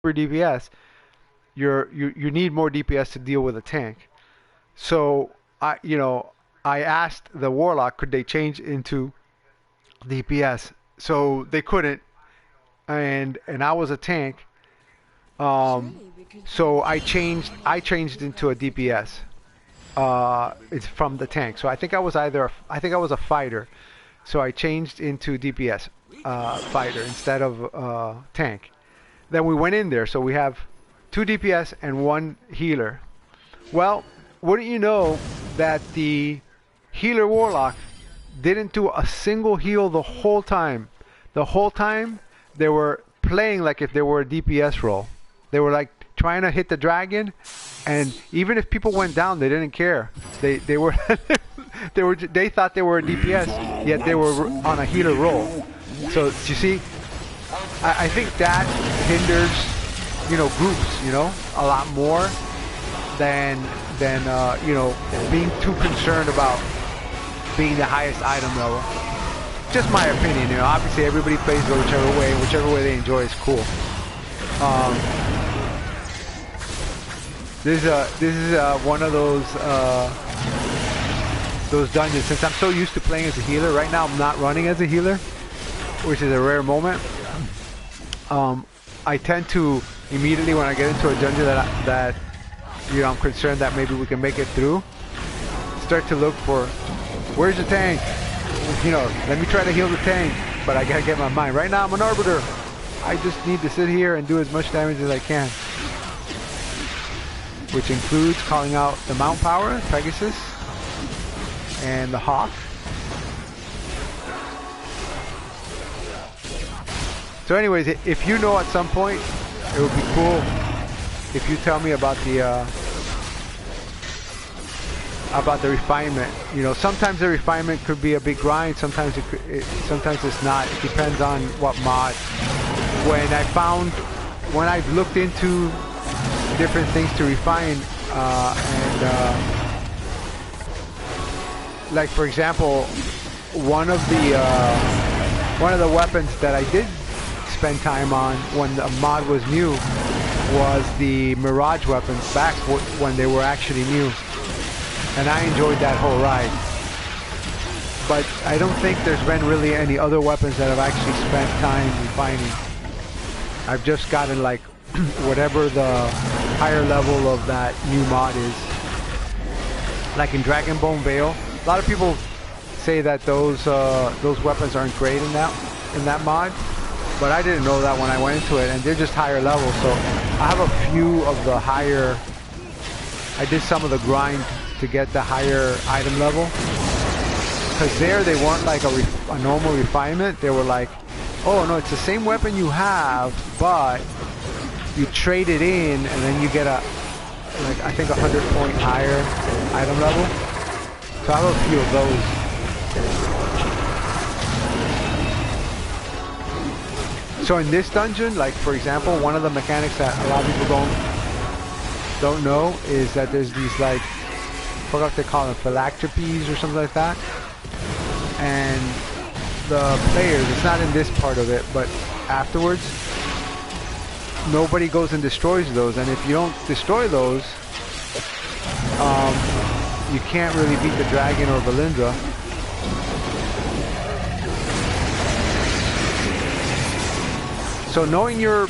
for DPS, you need more DPS to deal with a tank. So I asked the warlock could they change into DPS. So they couldn't, and I was a tank. So I changed into a DPS. It's from the tank. So I think I was a fighter. So I changed into DPS fighter instead of tank. Then we went in there. So we have two DPS and one healer. Well, wouldn't you know that the healer warlock didn't do a single heal the whole time. The whole time they were playing like if they were a DPS role. They were like trying to hit the dragon, and even if people went down, they didn't care. They were they thought they were a DPS, yet they were on a healer role. So you see, I think that hinders groups a lot more than being too concerned about being the highest item level. Just my opinion, obviously everybody plays whichever way they enjoy is cool. This is one of those dungeons. Since I'm so used to playing as a healer, right now I'm not running as a healer, which is a rare moment. I tend to immediately when I get into a dungeon that I'm concerned that maybe we can make it through, start to look for where's the tank. Let me try to heal the tank, but I gotta get my mind. Right now I'm an Arbiter. I just need to sit here and do as much damage as I can. Which includes calling out the Mount Power, Pegasus, and the Hawk. So anyways, if you know at some point, it would be cool if you tell me about the refinement. Sometimes the refinement could be a big grind. Sometimes sometimes it's not. It depends on what mod. When I looked into different things to refine, like for example, one of the weapons that I did spend time on when the mod was new was the Mirage weapons back when they were actually new. And I enjoyed that whole ride. But I don't think there's been really any other weapons that I've actually spent time refining. I've just gotten like whatever the higher level of that new mod is. Like in Dragonbone Veil, a lot of people say that those weapons aren't great in that mod, but I didn't know that when I went into it, and they're just higher level. So I have a few of the higher. I did some of the grind to get the higher item level, because they weren't like a normal refinement. They were like, oh no, it's the same weapon you have, but you trade it in and then you get I think 100 point higher item level. So I have a few of those. So in this dungeon, like for example, one of the mechanics that a lot of people don't know is that there's these like, I forgot what they call them, phylacteries or something like that. And the players, it's not in this part of it, but afterwards, nobody goes and destroys those. And if you don't destroy those, you can't really beat the dragon or Valindra. So knowing your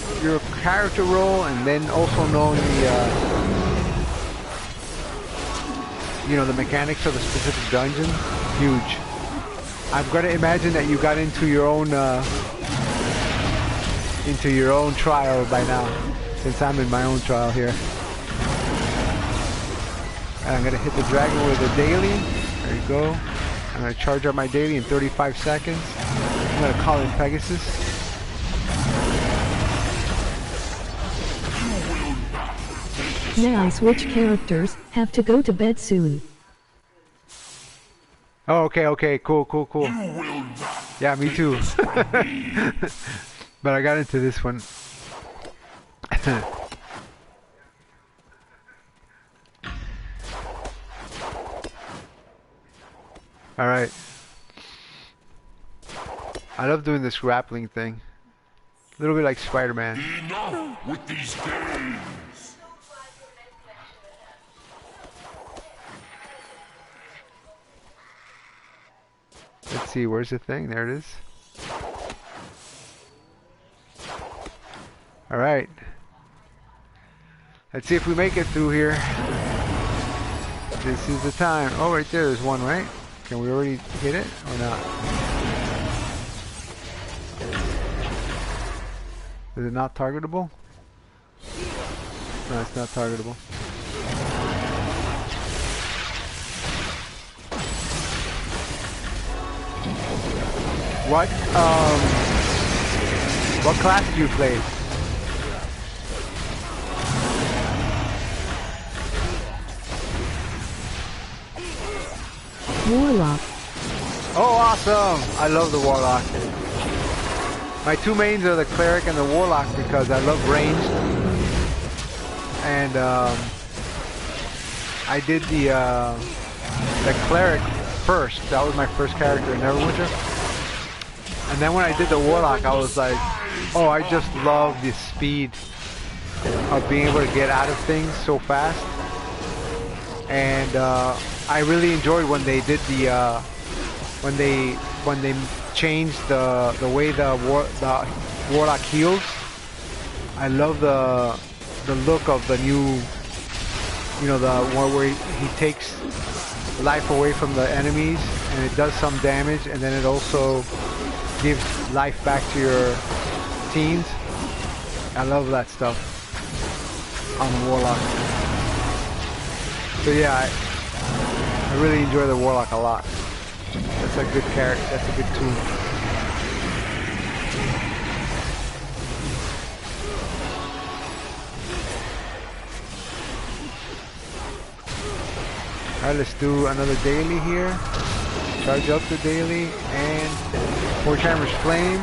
character role, and then also knowing the mechanics of the specific dungeon, huge. I'm gonna imagine that you got into your own trial by now, since I'm in my own trial here. And I'm gonna hit the dragon with a daily. There you go. I'm gonna charge up my daily in 35 seconds. I'm gonna call in Pegasus. Now switch characters, have to go to bed soon. Oh, okay, cool. Yeah, me too. But I got into this one. Alright. I love doing this grappling thing. A little bit like Spider-Man. Enough with these games. Let's see, where's the thing? There it is. Alright. Let's see if we make it through here. This is the time. Oh, right there, there's one, right? Can we already hit it or not? Is it not targetable? No, it's not targetable. What class do you play? Warlock. Oh, awesome! I love the Warlock. My two mains are the Cleric and the Warlock because I love ranged. And I did the Cleric first. That was my first character in Neverwinter. And then when I did the Warlock, I was like, oh, I just love the speed of being able to get out of things so fast. And I really enjoyed when they did the when they changed the way the Warlock heals. I love the look of the new, you know, the one where he takes life away from the enemies and it does some damage, and then it also gives life back to your teams. I love that stuff on the Warlock. So yeah, I really enjoy the Warlock a lot. That's a good character. That's a good tool. Alright, let's do another daily here. Charge up the daily and Forge Hammer's Flame.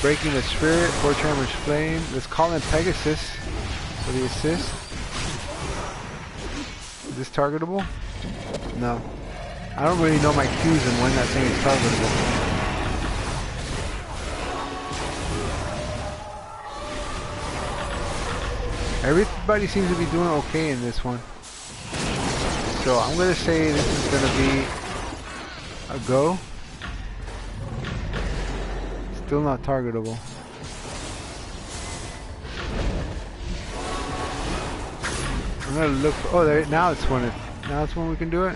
Breaking the Spirit, Forge Hammer's Flame. Let's call in Pegasus for the assist. Is this targetable? No. I don't really know my cues and when that thing is targetable. Everybody seems to be doing okay in this one. So I'm going to say this is going to be a go. Still not targetable. I'm going to look. Oh, there, now it's when we can do it.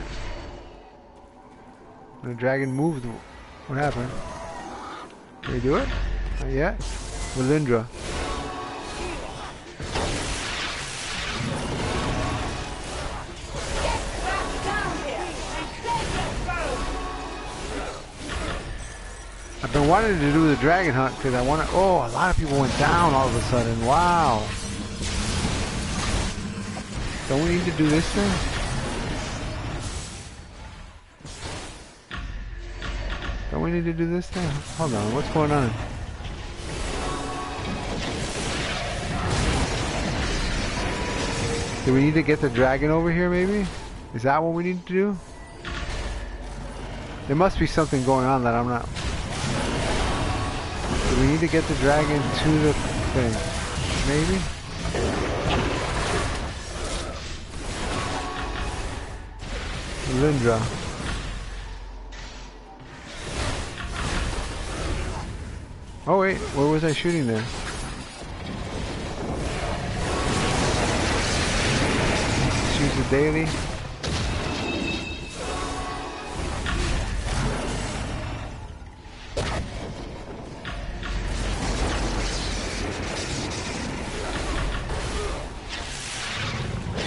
The dragon moved. What happened? Can we do it? Not yet. Melindra. I've been wanting to do the dragon hunt because I want to. Oh, a lot of people went down all of a sudden. Wow. Don't we need to do this thing? Don't we need to do this thing? Hold on, what's going on? Do we need to get the dragon over here maybe? Is that what we need to do? There must be something going on that I'm not. Do we need to get the dragon to the thing? Maybe? Lindra. Oh wait, where was I shooting there? Choose the daily.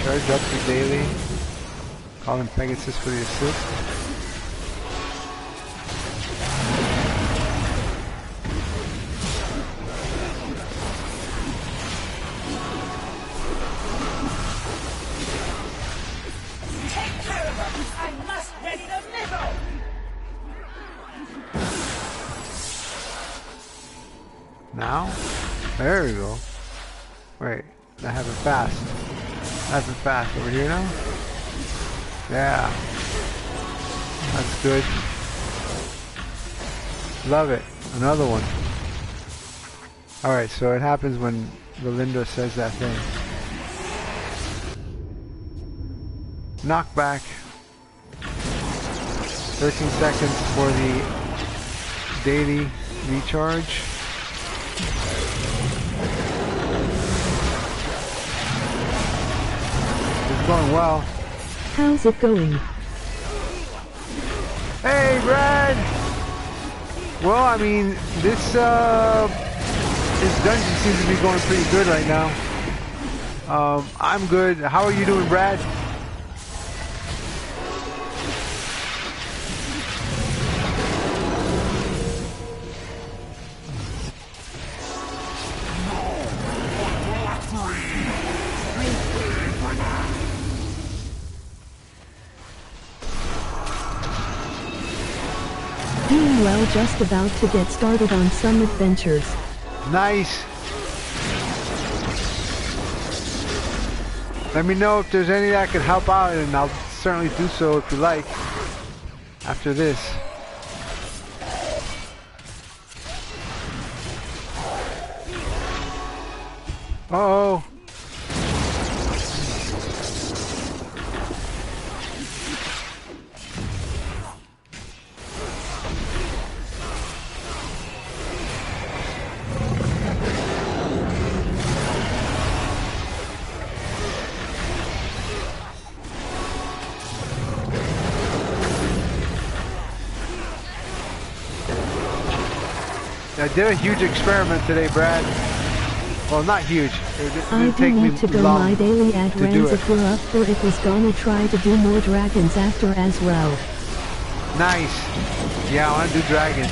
Charge up the daily. Call in Pegasus for the assist. Now? There we go. Wait, I have it fast. I have it fast over here now? Yeah. That's good. Love it. Another one. Alright, so it happens when Belinda says that thing. Knockback. 13 seconds for the daily recharge. It's going well. How's it going? Hey, Brad! Well, I mean, this dungeon seems to be going pretty good right now. I'm good. How are you doing, Brad? Doing well, just about to get started on some adventures. Nice. Let me know if there's any that could help out, and I'll certainly do so if you like after this. Uh-oh. I did a huge experiment today, Brad. Well, not huge. It didn't I take do me need to go long my daily ad to do runs it. if we're up for it. Was gonna try to do more dragons after as well. Nice. Yeah, I want to do dragon.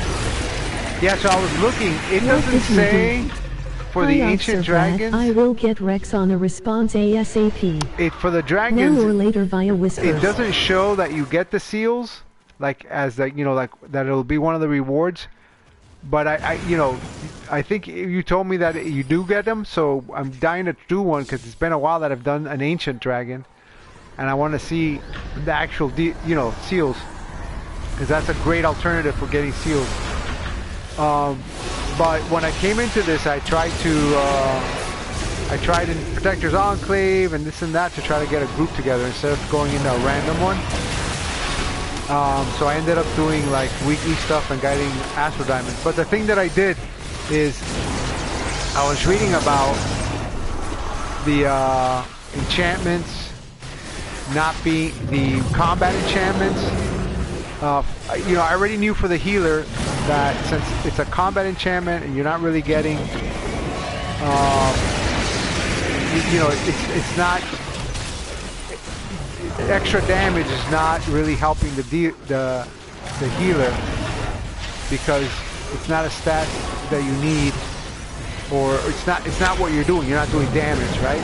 Yeah, so I was looking. It What doesn't did you say do? for the Hi, ancient Officer Brad. dragons. I will get Rex on a response ASAP. It for the Now or dragons. later via whispers. It doesn't show that you get the seals, like as that like that it'll be one of the rewards. But I think you told me that you do get them, so I'm dying to do one because it's been a while that I've done an ancient dragon, and I want to see the actual seals, because that's a great alternative for getting seals. But when I came into this, I tried in Protector's Enclave and this and that to try to get a group together instead of going into a random one. So I ended up doing like weekly stuff and guiding Astro Diamonds. But the thing that I did is I was reading about the enchantments not being the combat enchantments. I already knew for the healer that since it's a combat enchantment and you're not really getting, it's not. Extra damage is not really helping the healer because it's not a stat that you need, or it's not what you're doing. You're not doing damage, right?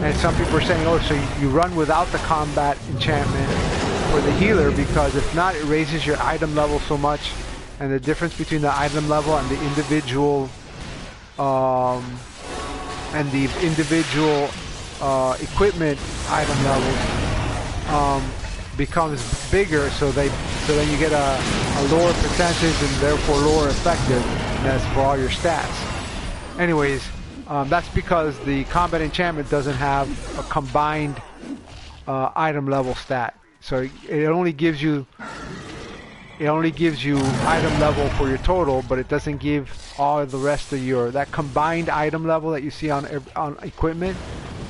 And some people are saying, oh, so you run without the combat enchantment for the healer, because if not, it raises your item level so much, and the difference between the item level and the individual equipment item levels becomes bigger, so then you get a lower percentage and therefore lower effectiveness for all your stats. Anyways, that's because the combat enchantment doesn't have a combined item level stat, so it only gives you item level for your total, but it doesn't give all the rest of that combined item level that you see on equipment.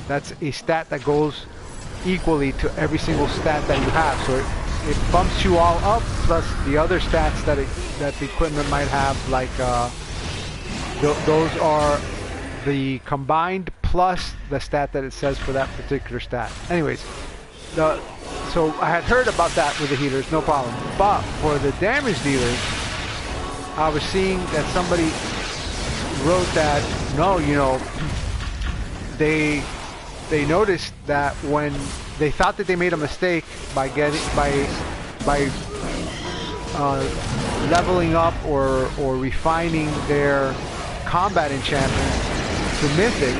That's a stat that goes equally to every single stat that you have, so it bumps you all up, plus the other stats that the equipment might have, like those are the combined plus the stat that it says for that particular stat. Anyways, so I had heard about that with the healers, no problem. But for the damage dealers, I was seeing that somebody wrote that they noticed that when they thought that they made a mistake by leveling up or refining their combat enchantment to mythic,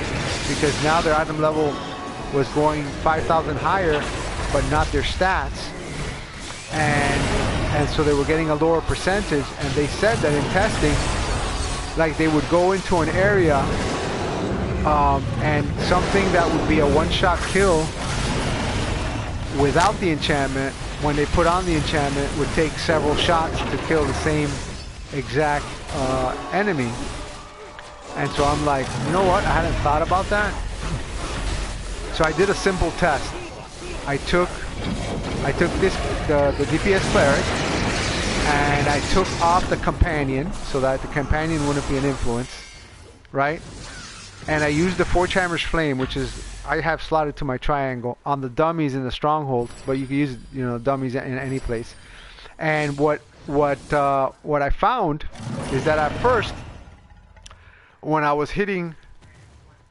because now their item level was going 5,000 higher, but not their stats, and so they were getting a lower percentage. And they said that in testing, like they would go into an area and something that would be a one-shot kill without the enchantment, when they put on the enchantment, would take several shots to kill the same exact enemy. And so I'm like, you know what? I hadn't thought about that. So I did a simple test. I took the DPS Cleric, and I took off the companion so that the companion wouldn't be an influence, right? And I used the Forge Hammer's Flame, which is, I have slotted to my triangle on the dummies in the stronghold, but you can use, you know, dummies in any place. And what I found is that at first, when I was hitting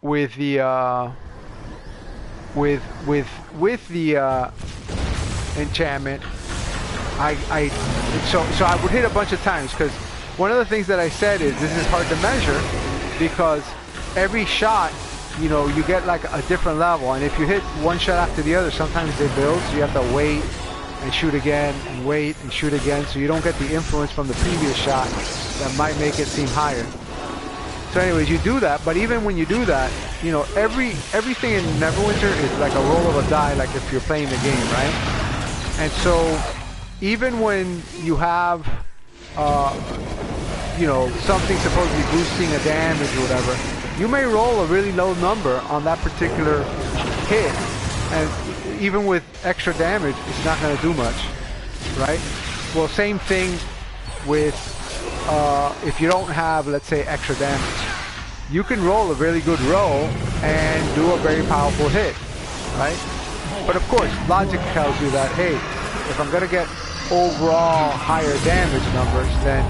with the enchantment, so I would hit a bunch of times, because one of the things that I said is this is hard to measure, because every shot, you know, you get like a different level, and if you hit one shot after the other, sometimes they build, so you have to wait and shoot again and wait and shoot again, so you don't get the influence from the previous shot that might make it seem higher. So anyways, you do that, but even when you do that, you know, everything in Neverwinter is like a roll of a die, like if you're playing the game, right? And so even when you have you know, something supposedly boosting a damage or whatever, you may roll a really low number on that particular hit, and even with extra damage, it's not going to do much, right? Well, same thing with if you don't have, let's say, extra damage. You can roll a really good roll and do a very powerful hit, right? But of course, logic tells you that, hey, if I'm going to get overall higher damage numbers, then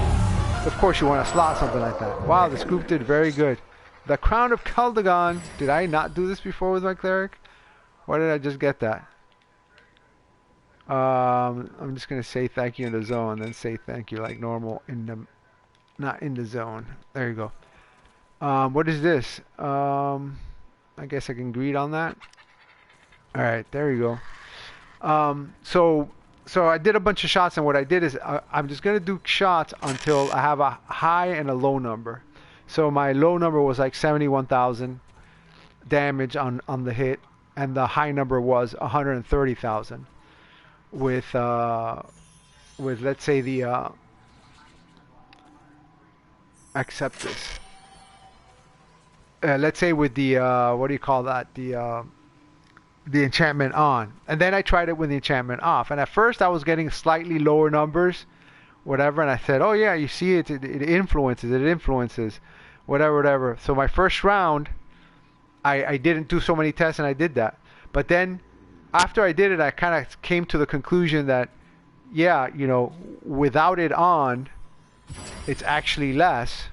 of course you want to slot something like that. Wow, this group did very good. The Crown of Keldegonn. Did I not do this before with my Cleric? Why did I just get that? I'm just going to say thank you in the zone, then say thank you like normal in the, not in the zone. There you go. What is this? I guess I can greet on that. All right, there you go. So I did a bunch of shots, and what I did is I'm just going to do shots until I have a high and a low number. So my low number was like 71,000 damage on the hit, and the high number was 130,000 with let's say the accept this. Let's say with the what do you call that, the enchantment on, and then I tried it with the enchantment off, and at first I was getting slightly lower numbers, whatever, and I said, oh yeah, you see it influences whatever. So my first round I didn't do so many tests, and I did that, but then after I did it, I kind of came to the conclusion that, yeah, you know, without it on, it's actually less.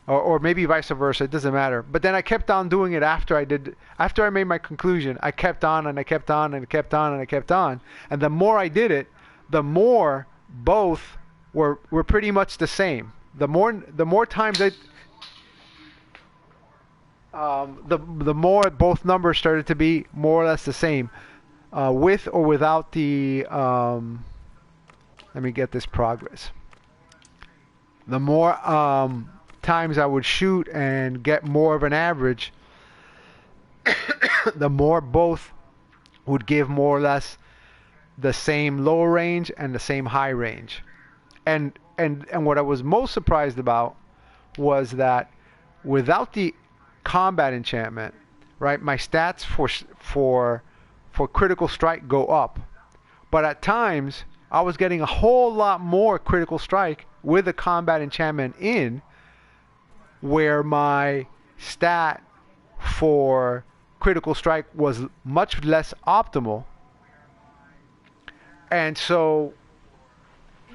Or maybe vice versa, it doesn't matter. But then I kept on doing it after I made my conclusion. I kept on and I kept on and I kept on and I kept on. And the more I did it, the more both were pretty much the same. The more times the more both numbers started to be more or less the same, with or without the let me get this progress. The more times I would shoot and get more of an average, the more both would give more or less the same low range and the same high range. And what I was most surprised about was that without the combat enchantment, right, my stats for critical strike go up, but at times I was getting a whole lot more critical strike with the combat enchantment in, where my stat for critical strike was much less optimal. And so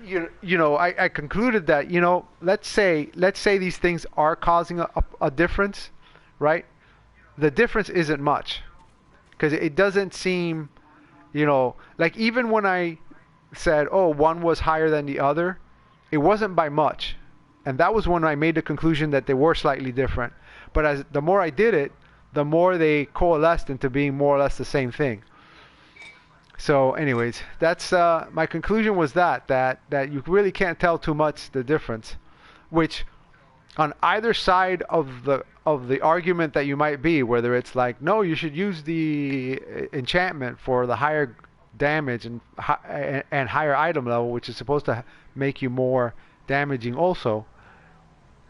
you know, I concluded that, you know, let's say these things are causing a difference, right? The difference isn't much, because it doesn't seem, you know, like even when I said, oh, one was higher than the other, it wasn't by much. And that was when I made the conclusion that they were slightly different. But as the more I did it, the more they coalesced into being more or less the same thing. So anyways, that's my conclusion was that you really can't tell too much the difference, which on either side of the argument that you might be, whether it's like, no, you should use the enchantment for the higher damage and higher item level, which is supposed to make you more damaging also.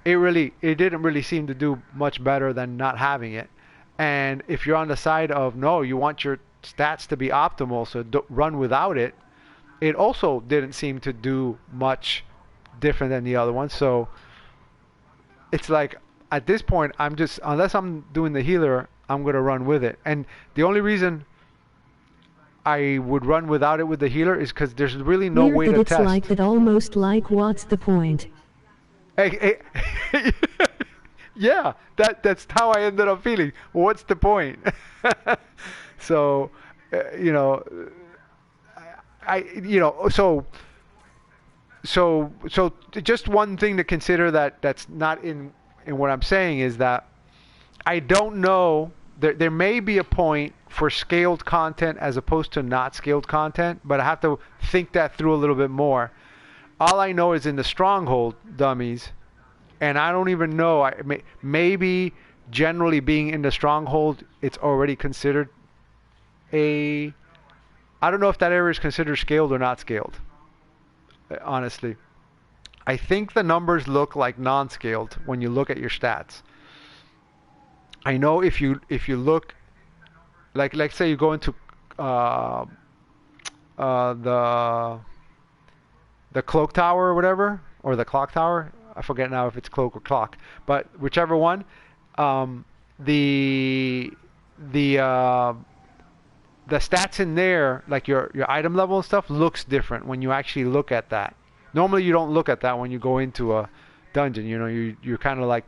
It didn't really seem to do much better than not having it. And if you're on the side of no, you want your stats to be optimal, so run without it, it also didn't seem to do much different than the other one. So it's like at this point, I'm just, unless I'm doing the healer, I'm gonna run with it. And the only reason I would run without it with the healer is because there's really no Weird way that to it's test. like that, almost like what's the point? Hey, yeah, that's how I ended up feeling. What's the point? So, you know, so just one thing to consider that's not in what I'm saying is that I don't know. There may be a point for scaled content as opposed to not scaled content, but I have to think that through a little bit more. All I know is in the stronghold dummies, and I don't even know. Maybe generally being in the stronghold, it's already considered a. I don't know if that area is considered scaled or not scaled. Honestly, I think the numbers look like non-scaled when you look at your stats. I know if you look, like say you go into the cloak tower or whatever, or the clock tower. I forget now if it's cloak or clock, but whichever one. The stats in there, like your item level and stuff, looks different when you actually look at that. Normally you don't look at that when you go into a dungeon. You know, you kind of like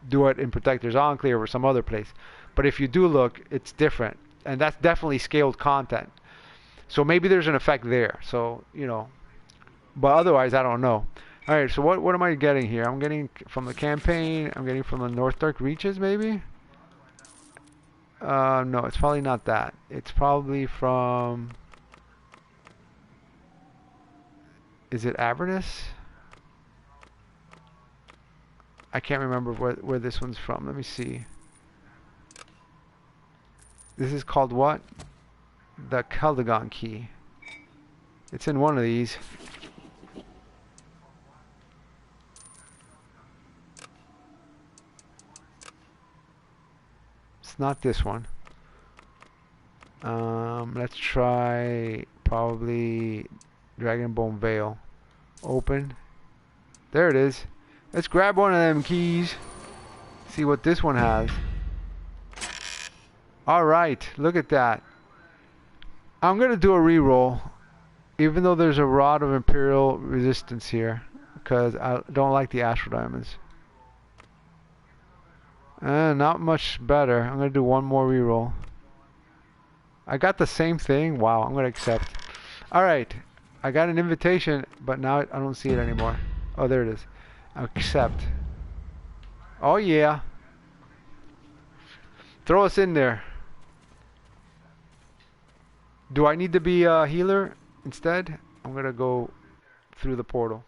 do it in Protector's Enclave or some other place. But if you do look, it's different, and that's definitely scaled content. So maybe there's an effect there. So, you know, but otherwise I don't know. All right, so what am I getting here? I'm getting from the campaign. I'm getting from the North Dark Reaches, maybe. No, it's probably not that. It's probably from. Is it Avernus? I can't remember where this one's from. Let me see. This is called what? The Keldegonn key. It's in one of these. It's not this one. Let's try probably Dragonbone Veil. Open. There it is. Let's grab one of them keys. See what this one has. Alright, look at that. I'm gonna do a reroll, even though there's a Rod of Imperial Resistance here, because I don't like the Astral Diamonds. Not much better. I'm gonna do one more reroll. I got the same thing. Wow, I'm gonna accept. Alright, I got an invitation, but now I don't see it anymore. Oh, there it is. Accept. Oh yeah. Throw us in there. Do I need to be a healer instead? I'm gonna go through the portal.